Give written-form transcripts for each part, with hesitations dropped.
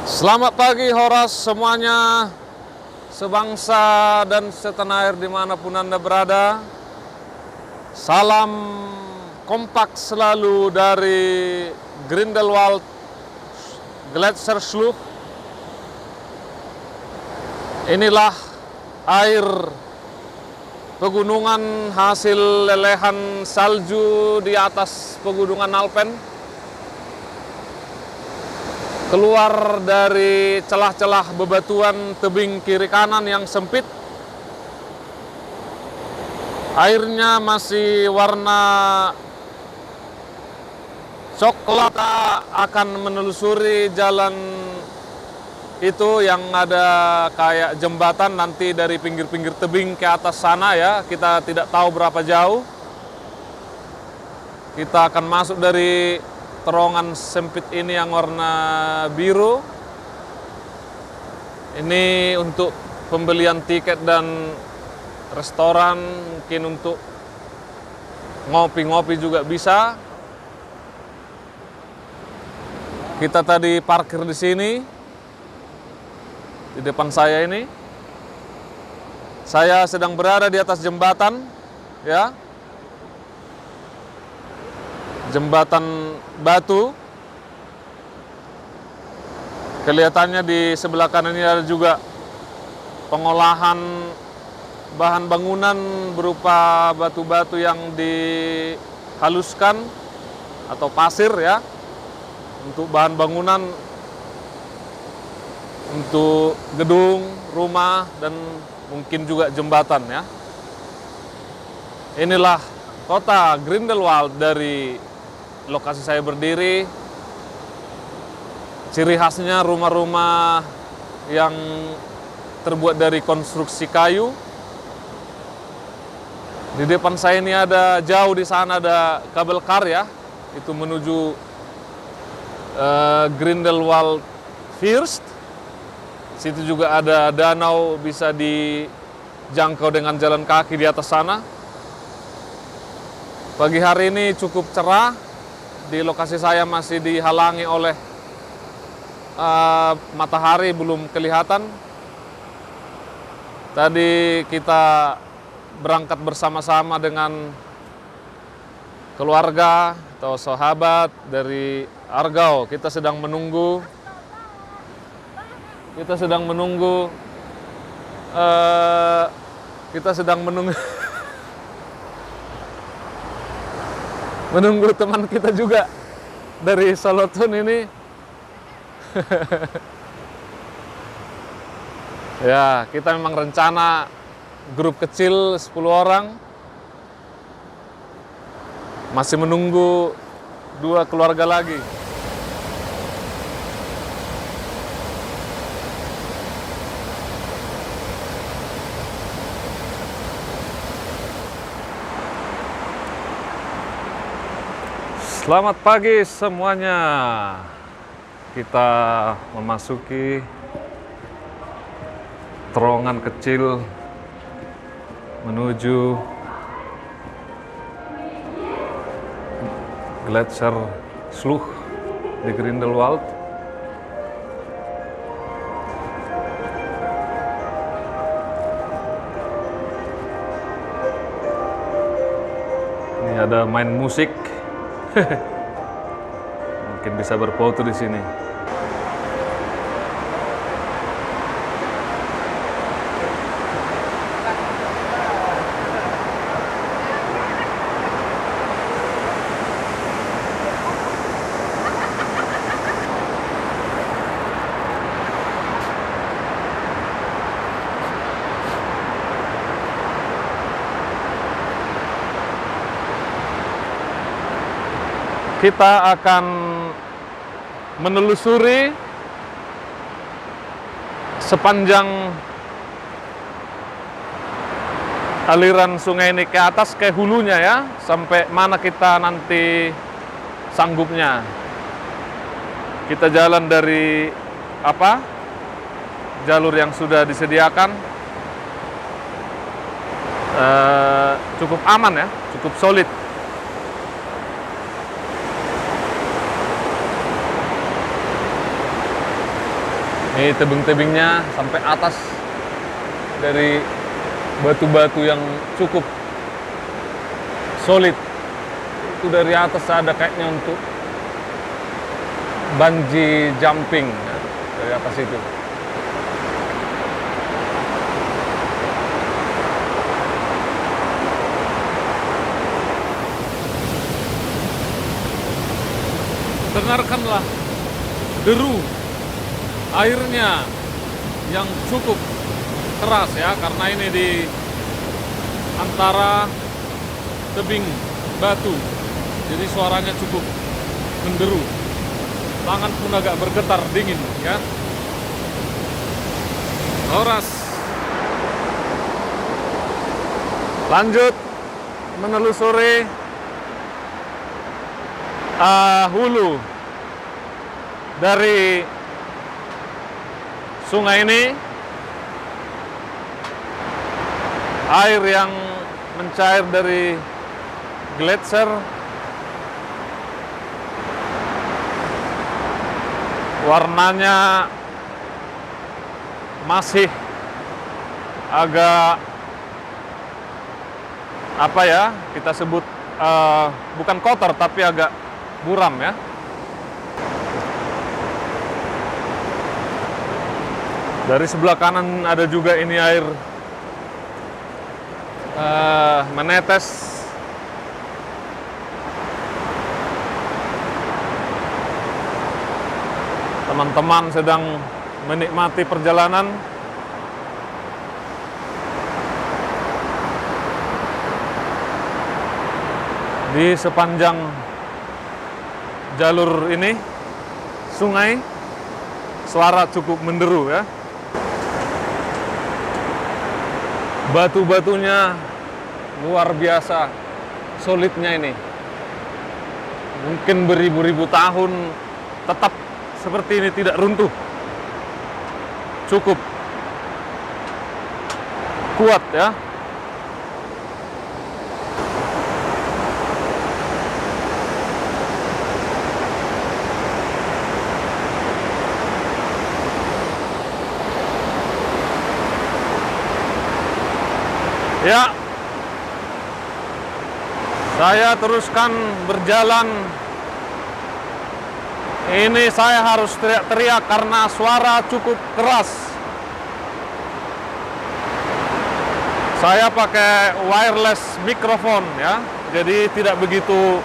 Selamat pagi Horas semuanya, sebangsa dan setanah air dimanapun Anda berada. Salam kompak selalu dari Grindelwald Gletscherschlucht. Inilah air pegunungan hasil lelehan salju di atas pegunungan Alpen. Keluar dari celah-celah bebatuan tebing kiri kanan yang sempit. Airnya masih warna coklat, akan menelusuri jalan itu yang ada kayak jembatan nanti dari pinggir-pinggir tebing ke atas sana ya. Kita tidak tahu berapa jauh. Kita akan masuk dari terowongan sempit ini yang warna biru. Ini untuk pembelian tiket dan restoran, mungkin untuk ngopi-ngopi juga bisa. Kita tadi parkir di sini, di depan saya ini. Saya sedang berada di atas jembatan, ya. Jembatan batu. Kelihatannya di sebelah kanan ini ada juga pengolahan bahan bangunan berupa batu-batu yang dihaluskan atau pasir ya, untuk bahan bangunan, untuk gedung, rumah, dan mungkin juga jembatan ya. Inilah kota Grindelwald dari lokasi saya berdiri. Ciri khasnya rumah-rumah yang terbuat dari konstruksi kayu. Di depan saya ini ada, jauh di sana ada kabel kar ya, itu menuju Grindelwald First. Situ juga ada danau, bisa dijangkau dengan jalan kaki di atas sana. Pagi hari ini cukup cerah. Di lokasi saya masih dihalangi oleh matahari, belum kelihatan. Tadi kita berangkat bersama-sama dengan keluarga atau sahabat dari Argau. Kita sedang menunggu menunggu teman kita juga dari Solothurn ini. Ya, kita memang rencana grup kecil 10 orang. Masih menunggu 2 keluarga lagi. Selamat pagi semuanya. Kita memasuki terowongan kecil menuju Gletscherschlucht di Grindelwald. Ini ada main musik. Mungkin bisa berfoto di sini. Kita akan menelusuri sepanjang aliran sungai ini ke atas, ke hulunya ya, sampai mana kita nanti sanggupnya. Kita jalan dari jalur yang sudah disediakan. Cukup aman ya, cukup solid. Ini tebing-tebingnya sampai atas dari batu-batu yang cukup solid. Itu dari atas ada kayaknya untuk bungee jumping ya, dari atas itu. Dengarkanlah deru airnya yang cukup keras ya, karena ini di antara tebing batu, jadi suaranya cukup menderu. Tangan pun agak bergetar dingin ya. Horas. Lanjut menelusuri hulu dari sungai ini. Air yang mencair dari gletser warnanya masih agak apa ya, kita sebut bukan kotor tapi agak buram ya. Dari sebelah kanan ada juga ini air menetes. Teman-teman sedang menikmati perjalanan. Di sepanjang jalur ini sungai, suara cukup menderu ya. Batu-batunya luar biasa solidnya ini. Mungkin beribu-ribu tahun tetap seperti ini, tidak runtuh. Cukup kuat ya. Ya, saya teruskan berjalan. Ini saya harus teriak-teriak karena suara cukup keras. Saya pakai wireless mikrofon ya, jadi tidak begitu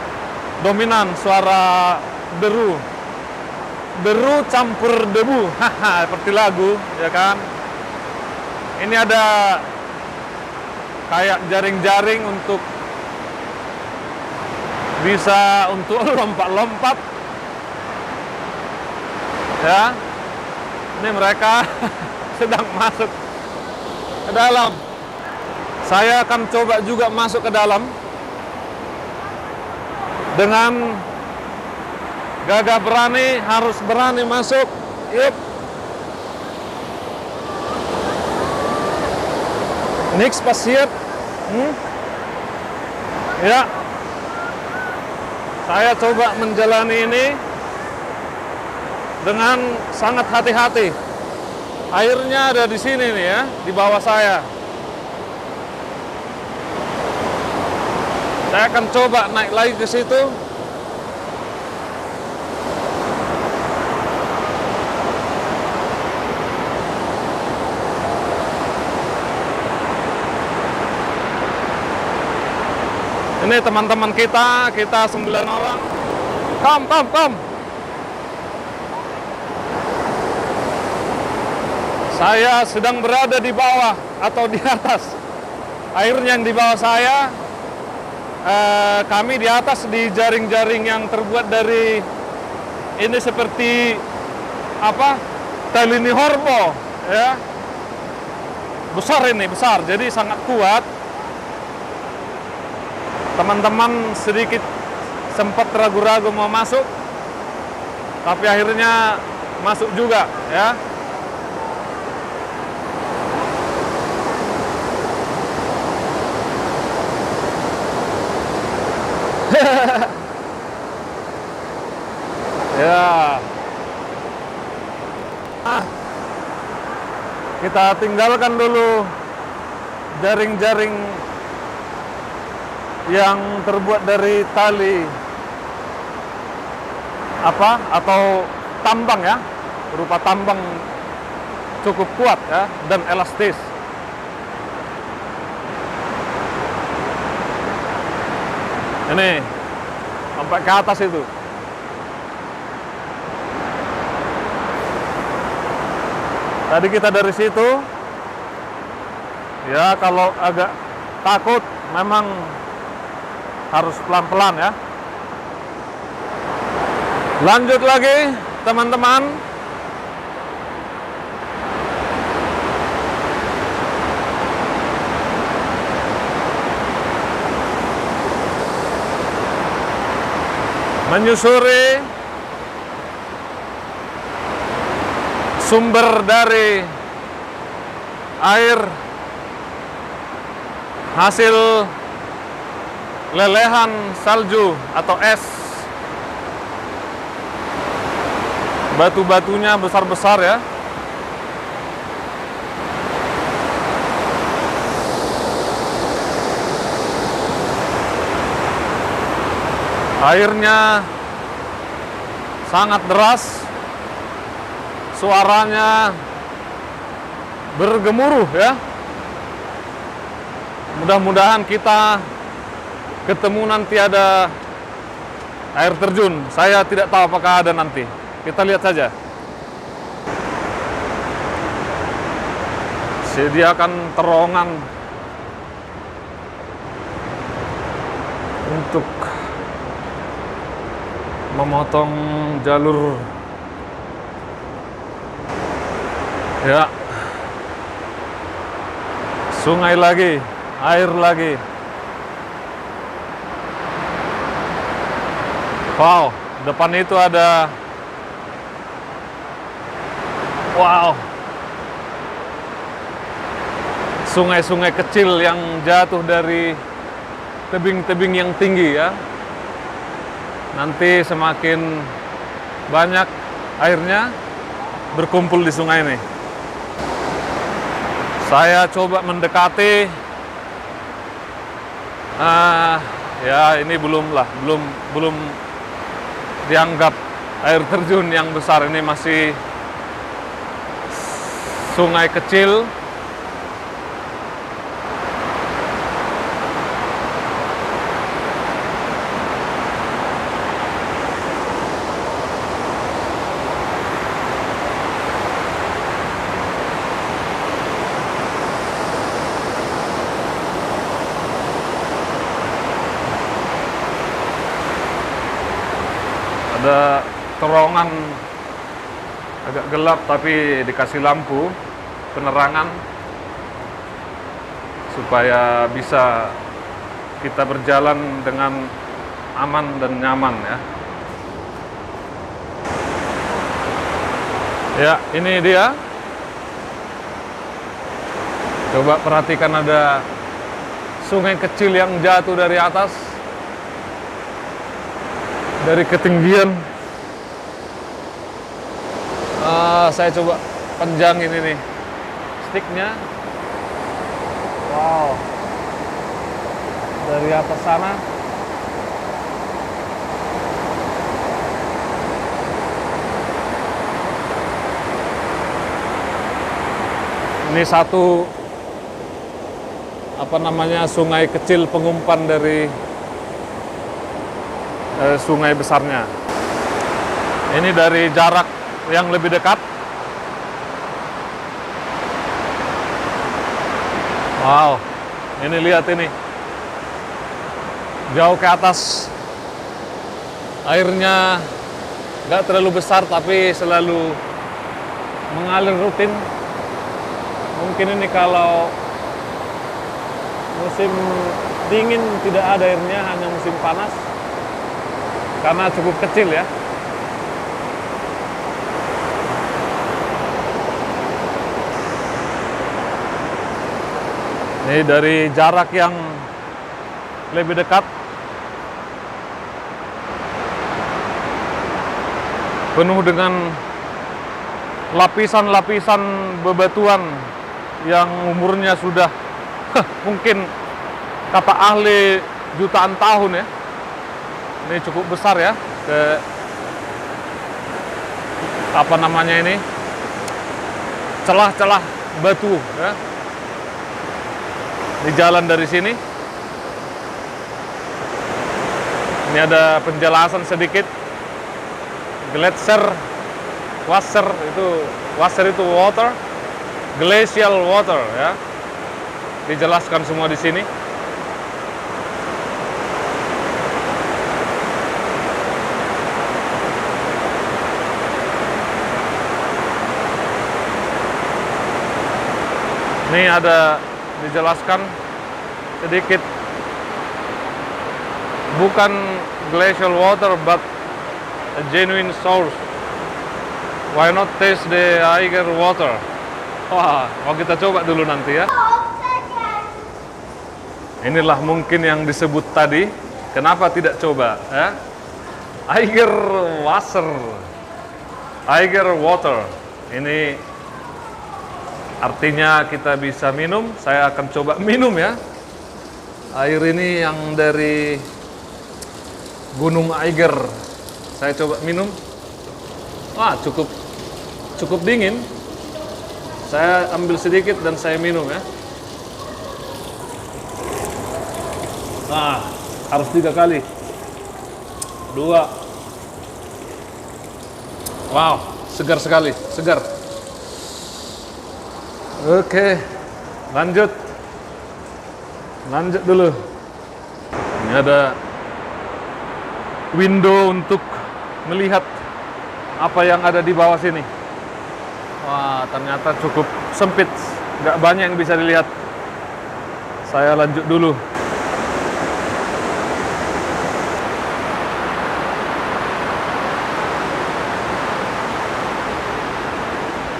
dominan suara deru. Deru campur debu, haha, seperti lagu ya kan. Ini ada kayak jaring-jaring untuk bisa untuk lompat-lompat ya. Ini mereka sedang masuk ke dalam. Saya akan coba juga masuk ke dalam dengan gagah berani, harus berani masuk. Yuk. Niks passiert. Ya, saya coba menjalani ini dengan sangat hati-hati. Airnya ada di sini nih ya, di bawah saya. Saya akan coba naik lagi ke situ. Ini teman-teman kita 9 orang. Come. Saya sedang berada di bawah atau di atas. Airnya yang di bawah saya. Kami di atas di jaring-jaring yang terbuat dari ini seperti apa? Telini horbo, ya. Besar, jadi sangat kuat. Teman-teman sedikit sempat ragu-ragu mau masuk, tapi akhirnya masuk juga ya. Ya. Kita tinggalkan dulu jaring-jaring yang terbuat dari tali atau tambang ya, berupa tambang cukup kuat ya dan elastis. Ini sampai ke atas itu. Tadi kita dari situ, ya kalau agak takut memang harus pelan-pelan ya. Lanjut lagi teman-teman. Menyusuri sumber dari air hasil lelehan salju atau es. Batu-batunya besar-besar ya. Airnya sangat deras. Suaranya bergemuruh ya. Mudah-mudahan kita ketemu nanti ada air terjun. Saya tidak tahu apakah ada nanti. Kita lihat saja. Sediakan terowongan untuk memotong jalur. Ya, sungai lagi, air lagi. Wow, depan itu ada, wow, sungai-sungai kecil yang jatuh dari tebing-tebing yang tinggi ya. Nanti semakin banyak airnya berkumpul di sungai ini. Saya coba mendekati, ya ini belum dianggap air terjun yang besar, ini masih sungai kecil. Ada terowongan agak gelap tapi dikasih lampu penerangan supaya bisa kita berjalan dengan aman dan nyaman ya. Ya, ini dia. Coba perhatikan, ada sungai kecil yang jatuh dari atas. Dari ketinggian, saya coba panjangin ini sticknya. Wow, dari atas sana ini satu sungai kecil pengumpan dari sungai besarnya. Ini dari jarak yang lebih dekat. Wow, ini lihat ini. Jauh ke atas. Airnya nggak terlalu besar tapi selalu mengalir rutin. Mungkin ini kalau musim dingin tidak ada airnya, hanya musim panas. Karena cukup kecil ya. Ini dari jarak yang lebih dekat. Penuh dengan lapisan-lapisan bebatuan yang umurnya sudah mungkin kata ahli jutaan tahun ya. Ini cukup besar ya, apa namanya ini, celah-celah batu ya di jalan dari sini. Ini ada penjelasan sedikit. Glacier Wasser itu water, glacial water ya. Dijelaskan semua di sini. Ini ada dijelaskan sedikit, bukan glacial water but a genuine source. Why not taste the Eiger water? Wah, mau kita coba dulu nanti ya. Inilah mungkin yang disebut tadi. Kenapa tidak coba? Ya? Eiger Wasser, Eiger water. Ini artinya kita bisa minum. Saya akan coba minum ya. Air ini yang dari Gunung Eiger. Saya coba minum. Wah, cukup dingin. Saya ambil sedikit dan saya minum ya. Nah, harus 3 kali. 2. Wow, segar sekali, segar. Oke, lanjut dulu. Ini ada window untuk melihat apa yang ada di bawah sini. Wah, ternyata cukup sempit, nggak banyak yang bisa dilihat. Saya lanjut dulu.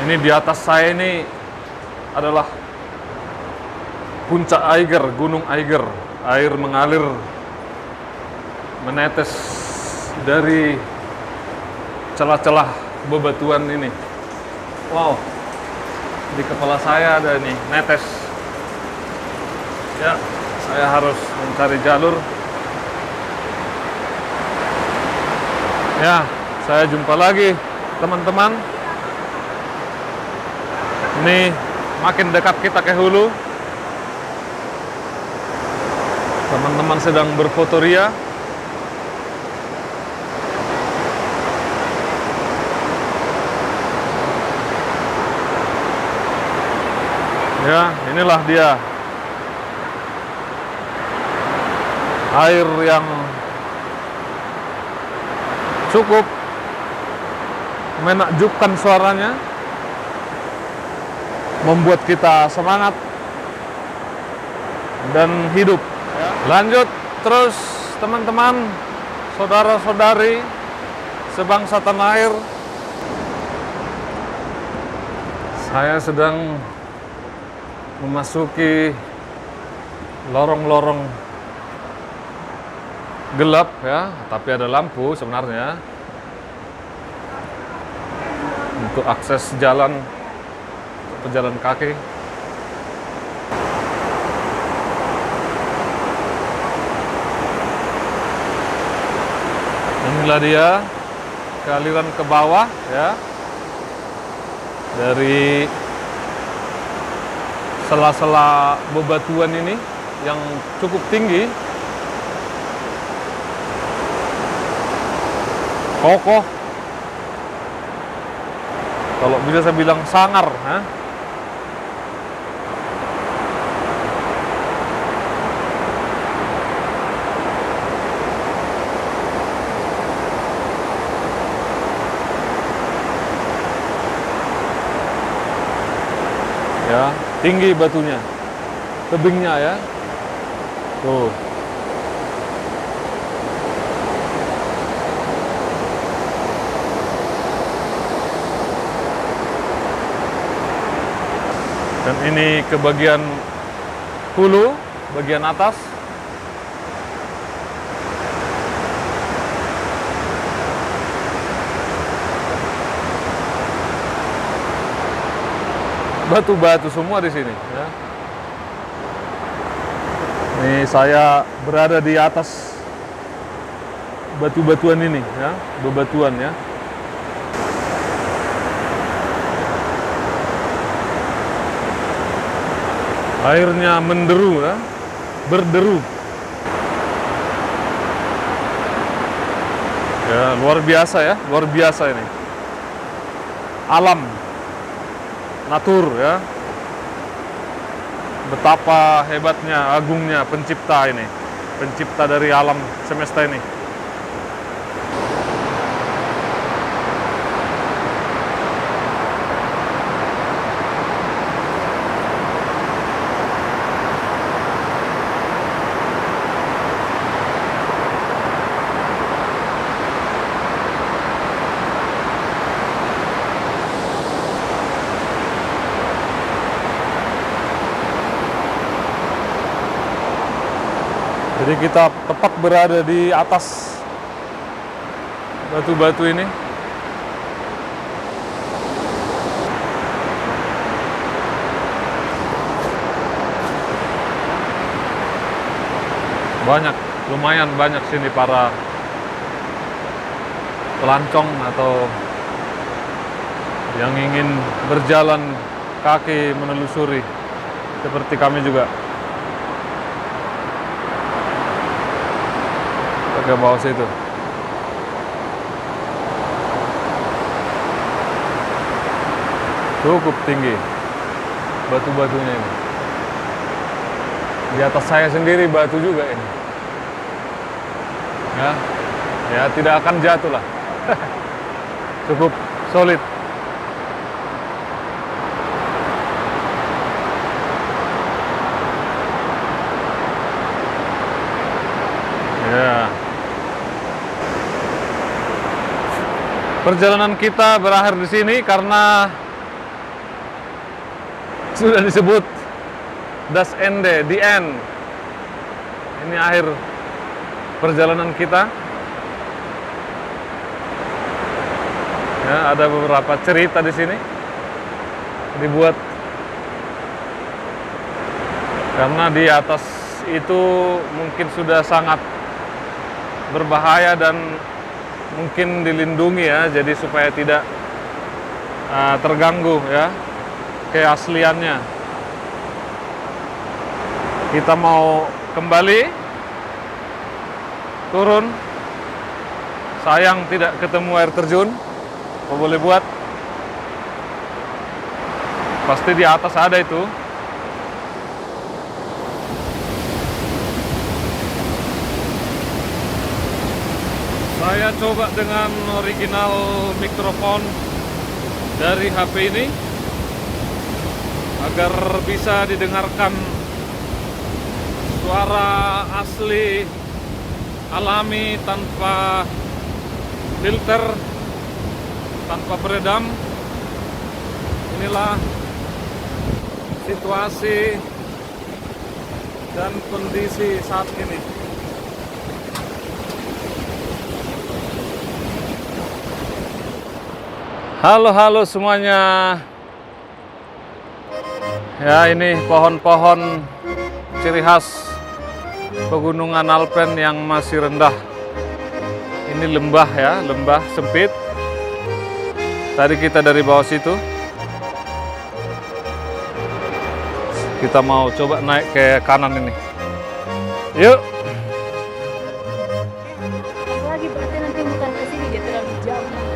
Ini di atas saya ini adalah puncak Eiger, Gunung Eiger. Air mengalir, menetes dari celah-celah bebatuan ini. Wow, di kepala saya ada ini, netes. Ya, saya harus mencari jalur. Ya, saya jumpa lagi teman-teman. Ini makin dekat kita ke hulu. Teman-teman sedang berfotoria. Ya, inilah dia. Air yang cukup menakjubkan suaranya, membuat kita semangat dan hidup. Lanjut terus teman-teman, saudara-saudari sebangsa tanah air. Saya sedang memasuki lorong-lorong gelap ya, tapi ada lampu sebenarnya untuk akses jalan pejalan kaki. Inilah dia kealiran ke bawah ya, dari sela-sela bebatuan ini yang cukup tinggi, kokoh. Kalau bisa saya bilang sangar, ha? Ya, tinggi batunya, tebingnya ya. Tuh. Dan ini ke bagian hulu, bagian atas. batu-batu semua di sini. Ya. Nih saya berada di atas batu-batuan ini, ya, bebatuan ya. Airnya menderu, ya, berderu. Ya, luar biasa ya, luar biasa ini. Alam, natur ya. Betapa hebatnya, agungnya pencipta ini. Pencipta dari alam semesta ini. Jadi kita tepat berada di atas batu-batu ini. Banyak, lumayan banyak sini para pelancong atau yang ingin berjalan kaki menelusuri seperti kami juga. Ke bawah situ. Cukup tinggi batu-batunya ini. Di atas saya sendiri batu juga ini. Ya tidak akan jatuh lah. Cukup solid. Ya. Perjalanan kita berakhir di sini karena sudah disebut das Ende, the end. Ini akhir perjalanan kita. Ya, ada beberapa cerita di sini dibuat karena di atas itu mungkin sudah sangat berbahaya dan mungkin dilindungi ya, jadi supaya tidak terganggu ya keasliannya. Kita mau kembali turun, sayang tidak ketemu air terjun. Apa boleh buat? Pasti di atas ada itu. Saya coba dengan original mikrofon dari HP ini agar bisa didengarkan suara asli alami tanpa filter, tanpa peredam. Inilah situasi dan kondisi saat ini. Halo semuanya. Ya, ini pohon-pohon ciri khas pegunungan Alpen yang masih rendah. Ini lembah ya, lembah sempit. Tadi kita dari bawah situ. Kita mau coba naik ke kanan ini. Yuk. Lagi berarti nanti bukan ke sini, dia terlalu jauh.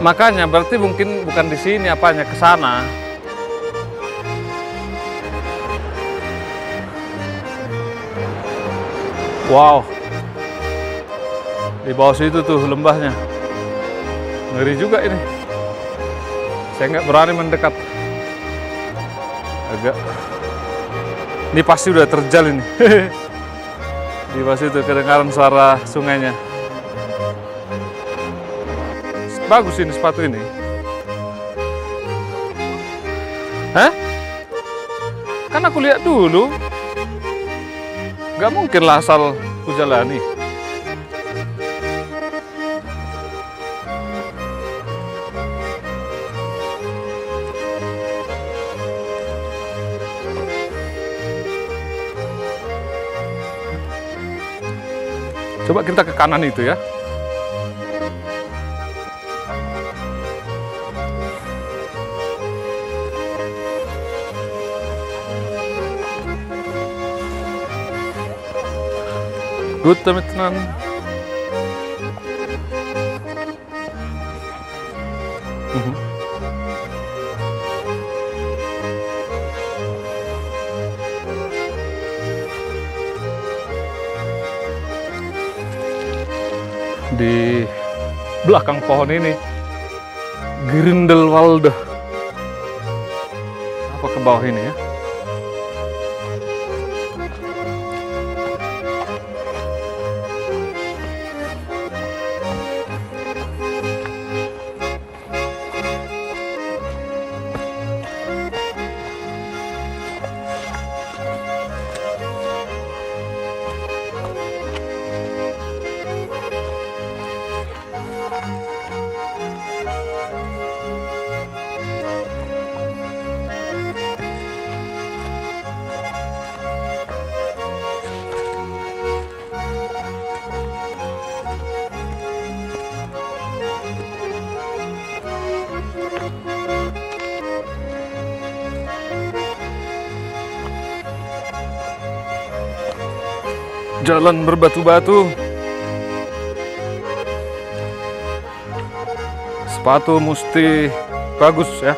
Makanya berarti mungkin bukan di sini, apanya ke sana. Wow. Di bawah situ tuh lembahnya. Ngeri juga ini. Saya nggak berani mendekat. Agak. Ini pasti udah terjal ini. Di bawah situ kedengaran suara sungainya. Bagus ini sepatu ini. Hah? Kan aku lihat dulu. Gak mungkin lah asal ku jalani. Coba kita ke kanan itu ya. Good teman-teman. Di belakang pohon ini Grindelwald. Apa ke bawah ini ya? Jalan berbatu-batu. Sepatu mesti bagus ya.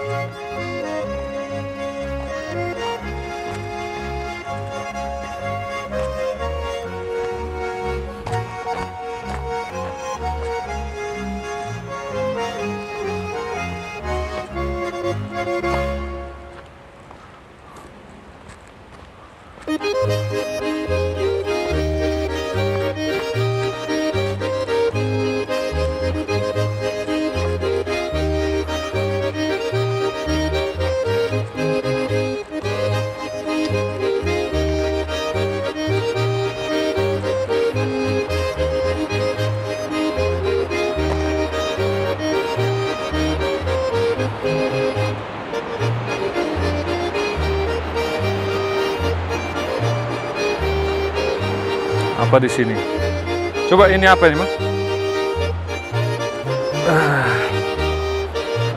Apa di sini? Coba ini apa ini, Mas?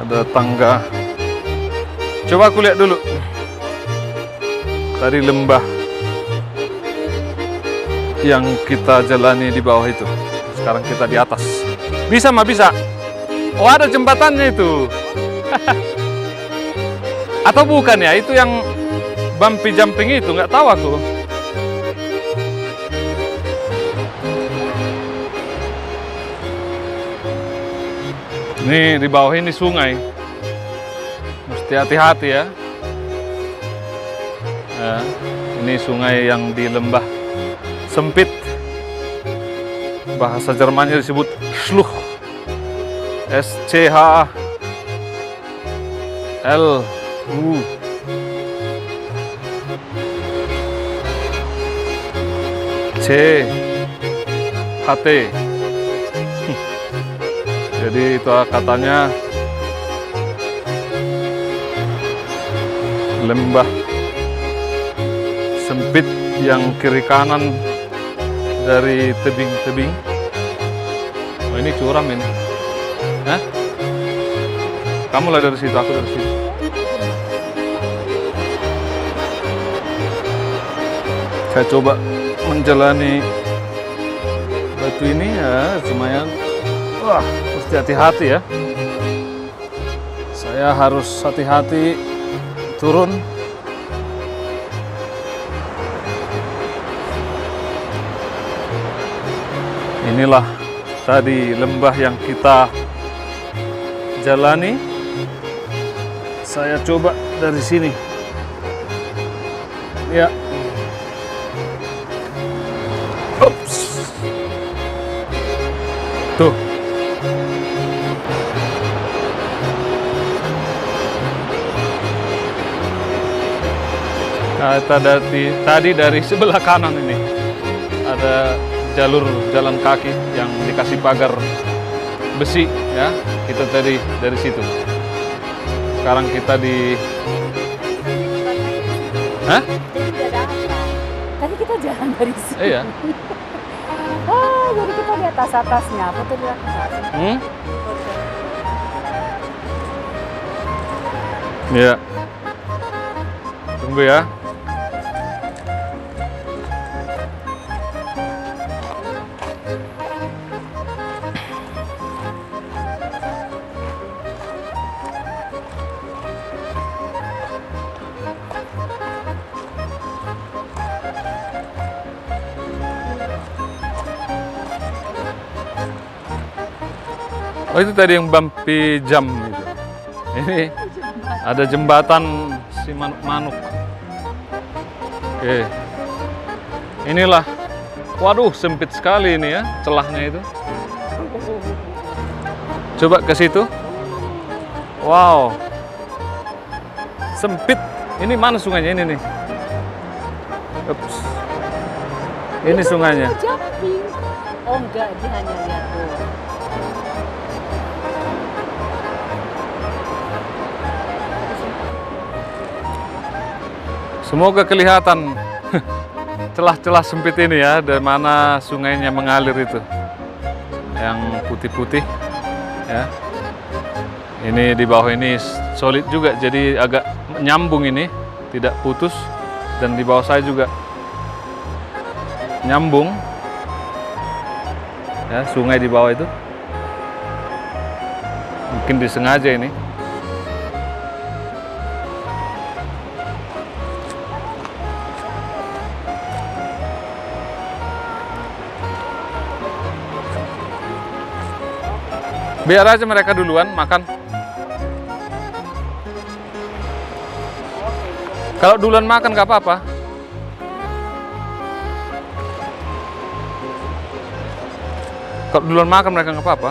Ada tangga. Coba aku lihat dulu. Tadi lembah yang kita jalani di bawah itu. Sekarang kita di atas. Bisa, Ma, bisa. Oh, ada jembatannya itu. Atau bukan ya? Itu yang bumpy jumping itu, nggak tahu aku. Nih di bawah ini sungai, mesti hati-hati ya. Nah, ini sungai yang di lembah sempit, bahasa Jermannya disebut Schluch, SCH L U. C H T. Jadi itu katanya lembah sempit yang kiri kanan dari tebing-tebing. Oh, ini curam ini. Hah? Kamu lah dari situ, aku dari sini. Saya coba menjalani batu ini ya, lumayan. Wah, mesti hati-hati ya. Saya harus hati-hati turun. Inilah tadi lembah yang kita jalani. Saya coba dari sini. Ya. Ups. Tuh. Nah, tadi dari sebelah kanan ini ada jalur jalan kaki yang dikasih pagar besi ya. Kita tadi dari situ. Sekarang kita di Hah? Tadi kita jalan dari sini. Iya. Ah. jadi kita di atasnya. Foto di atas. Hmm? Iya. Tunggu ya. Oh itu tadi yang bumpy jam itu. Ini ada jembatan si manuk-manuk. Oke. Inilah. Waduh, sempit sekali ini ya celahnya itu. Coba ke situ. Wow. Sempit. Ini mana sungainya ini nih? Ups. Ini sungainya. Jumping. Oh enggak, dia hanya lihat doang. Semoga kelihatan celah-celah sempit ini ya, dari mana sungainya mengalir itu. Yang putih-putih ya. Ini di bawah ini solid juga, jadi agak nyambung ini, tidak putus. Dan di bawah saya juga nyambung. Ya, sungai di bawah itu. Mungkin disengaja ini. Biar aja mereka duluan makan. Kalau duluan makan nggak apa-apa. Kalau duluan makan mereka nggak apa-apa.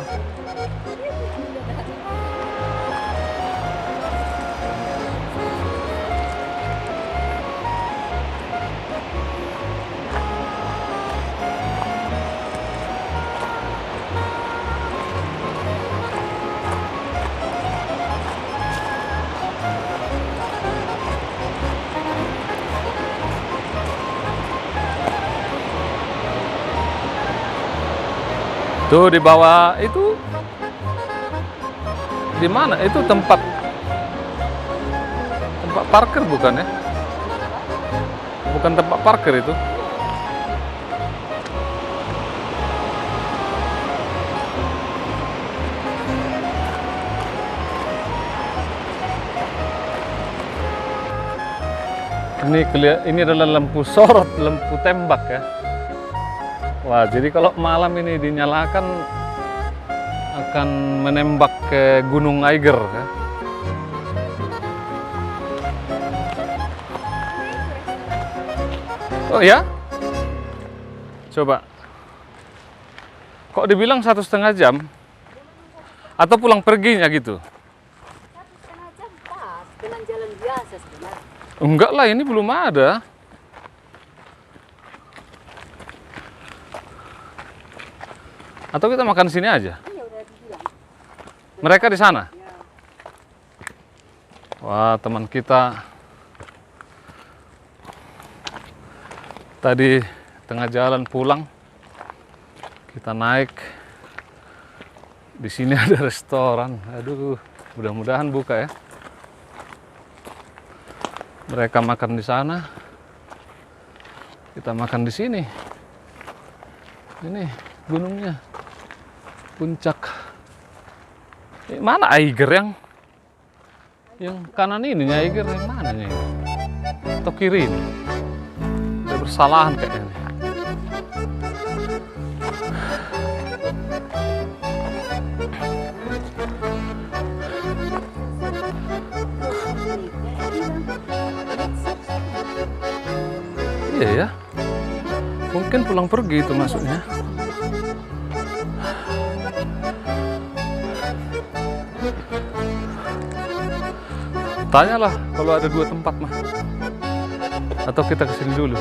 Tuh di bawah itu di mana? Itu tempat parkir bukan ya? Bukan tempat parkir itu. Ini adalah lampu sorot, lampu tembak ya. Wah, jadi kalau malam ini dinyalakan akan menembak ke Gunung Eiger ya. Oh ya? Coba. Kok dibilang 1,5 jam? Atau pulang perginya gitu? 1,5 jam pas, dengan jalan biasa sebenarnya. Enggak lah, ini belum ada. Atau kita makan sini aja? Iya, udah dibilang. Mereka di sana? Ya. Wah, teman kita tadi tengah jalan pulang, kita naik. Di sini ada restoran. Aduh, mudah-mudahan buka ya. Mereka makan di sana, kita makan di sini. Ini gunungnya. Puncak. Mana Eiger yang kanan ini? Eiger yang mana nih? Atau kiri ini? Ada bersalahan kayaknya. Iya ya. Mungkin pulang pergi itu maksudnya. Tanyalah kalau ada 2 tempat mah. Atau kita kesini dulu.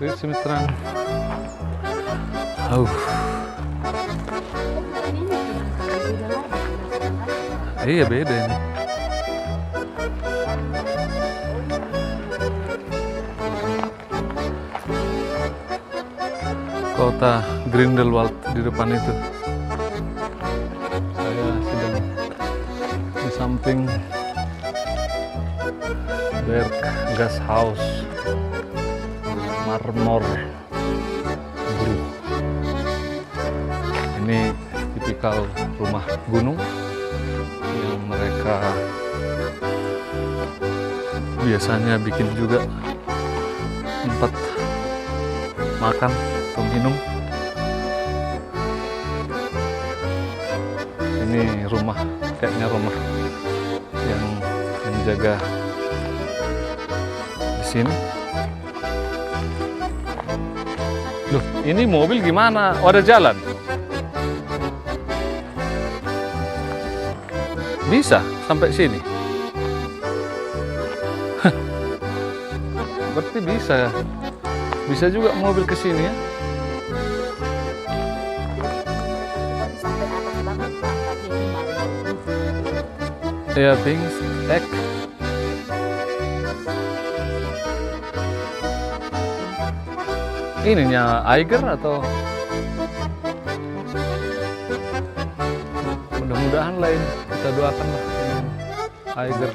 Lihat sini terang. Iya beda ini. Kota kota Grindelwald di depan itu. Saya sedang di samping Berggashaus Marmor Bru. Ini tipikal rumah gunung yang mereka biasanya bikin juga tempat makan atau minum. Ini rumah, kayaknya rumah yang menjaga di sini. Loh, ini mobil gimana? Oh, ada jalan. Bisa sampai sini. Berarti bisa. Bisa juga mobil ke sini ya. Sampai atas banget Pak, tapi ini malam. Ya, Bingstek. Ininya Eiger atau mudah-mudahan lain, kita doakan lah Eiger.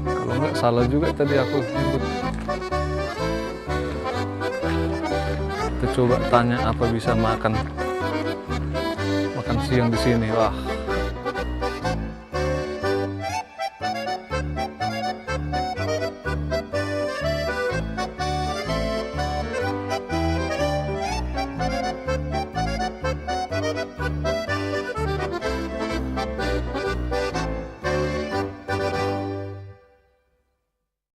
Kalau nggak salah juga tadi aku nyebut. Kita coba tanya apa bisa makan siang di sini. Wah,